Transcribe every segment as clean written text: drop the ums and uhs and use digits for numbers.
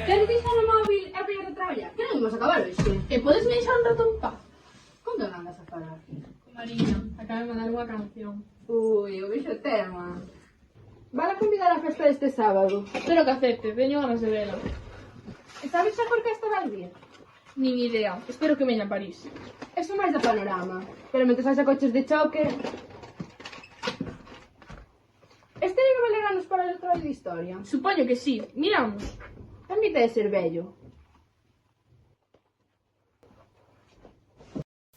Queres deixar o móvil e apoiar a traballar? Que non imos acabar hoxe. E podes me deixar un rato en paz? Con que andas a falar? Con Mariña, acaba de mandar unha canción. Ui, o bicho tema. Van a convidar a festa este sábado. Espero que acepte, teño ganas de vela. E sabes xa por que esta vai vir? Nin idea, espero que veña a París. Eso máis da panorama. Pero mentre haxa coches de choque... Este libro valerá-nos para o traballo de historia. Supoño que sí, miramos. Amite de ser vello.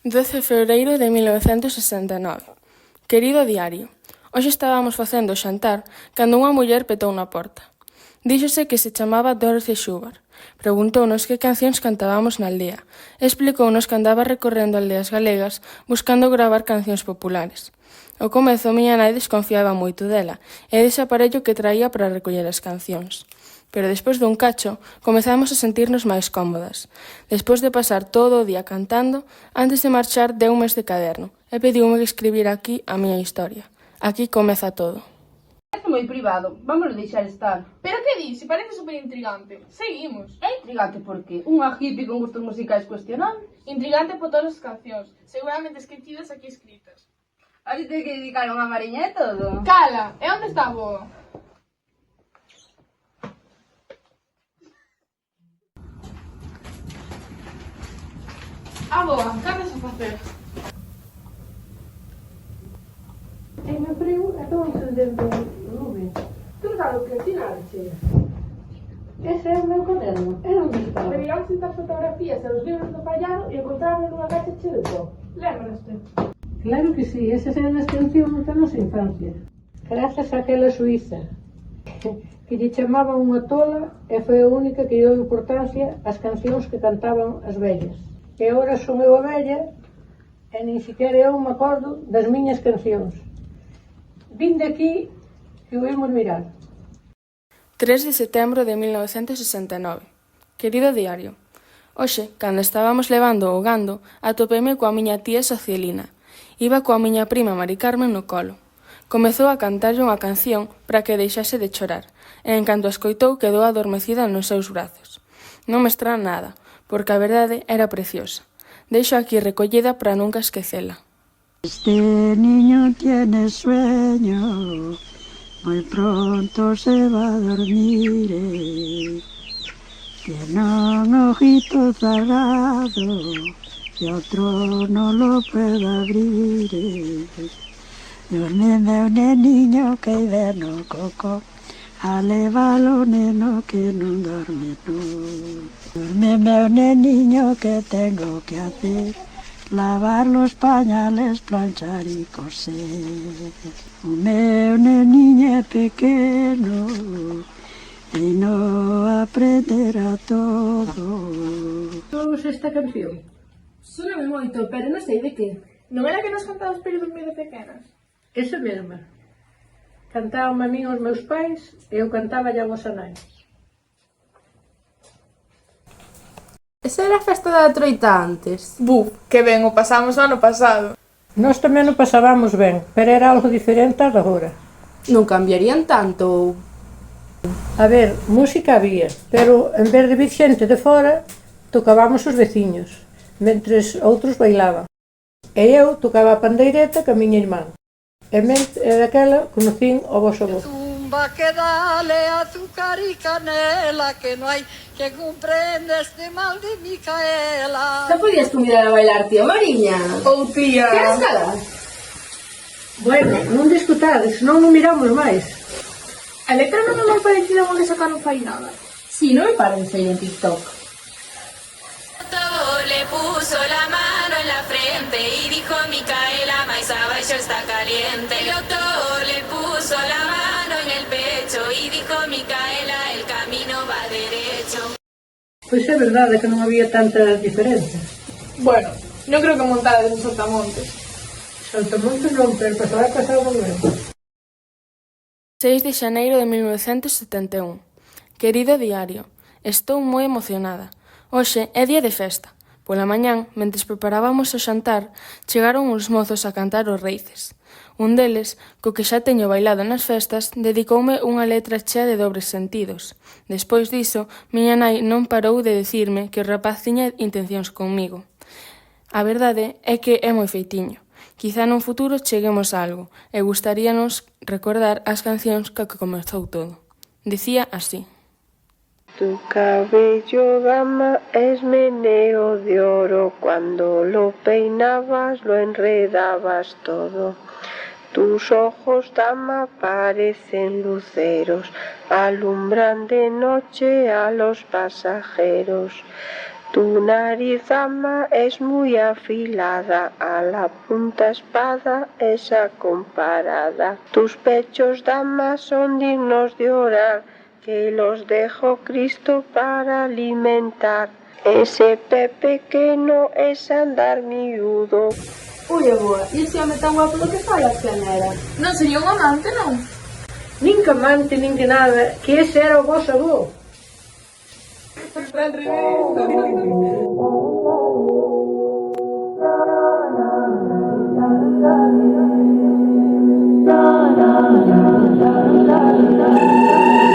12 de febreiro de 1969. Querido diario, hoxe estábamos facendo o xantar cando unha muller petou na porta. Díxose que se chamaba Dorothy Schubert. Preguntounos que cancións cantábamos na aldea. Explicounos que andaba recorrendo aldeas galegas buscando gravar cancións populares. Ao comezo, miña nai desconfiaba moito dela e dese aparello que traía para recoller as cancións. Pero despois dun cacho, comezamos a sentirnos máis cómodas. Despois de pasar todo o día cantando, antes de marchar deume este caderno e pediume que escribira aquí a miña historia. Aquí comeza todo. É moi privado, vámonos deixar estar. Pero que dis? Se parece super intrigante. Seguimos. É intrigante porque unha hippie con gustos musicais cuestionables. Intrigante por todas as cancións, seguramente esquecidas aquí escritas. Ahora te que dedicar unha mariña e todo. Cala, e onde está a boa? A boa, que andas a facer? En meu frío estou encendendo nubes. Tú sabes o que atinar, che. Ese é o meu caderno. Era onde estaba. Reviramos estas fotografías e os libros do Pallaro e encontramos nunha caixa chea de pó. Lémbraste? Claro que sí, esas eran as cancións da nosa infancia. Grazas àquela suíza que lle chamaban unha tola e foi a única que lle deu importancia ás cancións que cantaban as vellas. E agora son eu a vella e nin siquiera eu me acordo das miñas cancións. Vin de aquí que o imos mirar. 3 de setembro de 1969. Querido diario, hoxe, cando estábamos levando o gando, atopeime coa miña tía Socielina. Iba coa miña prima Mari Carmen no colo. Comezou a cantarlle unha canción para que deixase de chorar, e en canto a escoitou quedou adormecida nos seus brazos. Non me estrana nada, porque a verdade era preciosa. Deixo aquí recollida para nunca esquecela. Este niño tiene sueño, muy pronto se va a dormir. Tiene un ojito cerrado y otro no lo puede abrir. Duerme un niño que vive no coco, alevalo neno que no duerme no. Duerme un niño que tengo que hacer. Lavar los pañales, planchar y coser. O meu niño pequeno e no aprenderá todo. Todos esta canción. Súname moito, pero non sei de que. Non era que nos cantabas para dormir de pequenas? Esa mesma. Cantaban a min os meus pais e eu cantaba a vosa nai. Esa era a festa da troita antes. Buf, que ben, o pasamos o ano pasado. Nós tamén o pasábamos ben, pero era algo diferente a de agora. Non cambiarían tanto ou... A ver, música había, pero en vez de vir xente de fora, tocábamos os veciños, mentres outros bailaban. E eu tocaba a pandeireta ca miña irmán. E daquela conocín o voso avó. Tumba que dale azúcar y canela, que no hay que comprenda este mal de Micaela. Xa podías convidar a bailar, tío Mariña. Ou tía... Queres calar? Bueno, non discutades, non o miramos máis. A letra non é moi parecida con que sacaron fai nada. Si, non me paro de seguir en TikTok. Le puso la mano en la frente y dijo Micaela, más abajo está caliente. El doctor le puso la mano en el pecho y dijo Micaela, el camino va derecho. Pois é verdade que non había tantas diferenzas. Bueno, non creo que montara de Saltamontes. Saltamontes non, pero pasaba pasado ben. 6 de xaneiro de 1971. Querido diario, estou moi emocionada. Hoxe é día de festa, Pola mañán, mentres preparábamos o xantar, chegaron uns mozos a cantar os Reices. Un deles, co que xa teño bailado nas festas, dedicoume unha letra chea de dobres sentidos. Despois diso, miña nai non parou de dicirme que o rapaz tiña intencións conmigo. A verdade é que é moi feitiño. Quizá nun futuro cheguemos a algo, e gustaríanos recordar as cancións que comezou todo. Dicía así. Tu cabello, dama, es meneo de oro, cuando lo peinabas lo enredabas todo. Tus ojos, dama, parecen luceros, alumbran de noche a los pasajeros. Tu nariz, dama, es muy afilada, a la punta espada esa comparada. Tus pechos, dama, son dignos de orar, que los dejó Cristo para alimentar. Ese pé pequeño es andar miúdo. Ui, boa, e ese home tan guapo do que falas, quen era? Non sería un amante, non? Nin que amante, nin que nada, que ese era o vosso avó. La la la la la la la.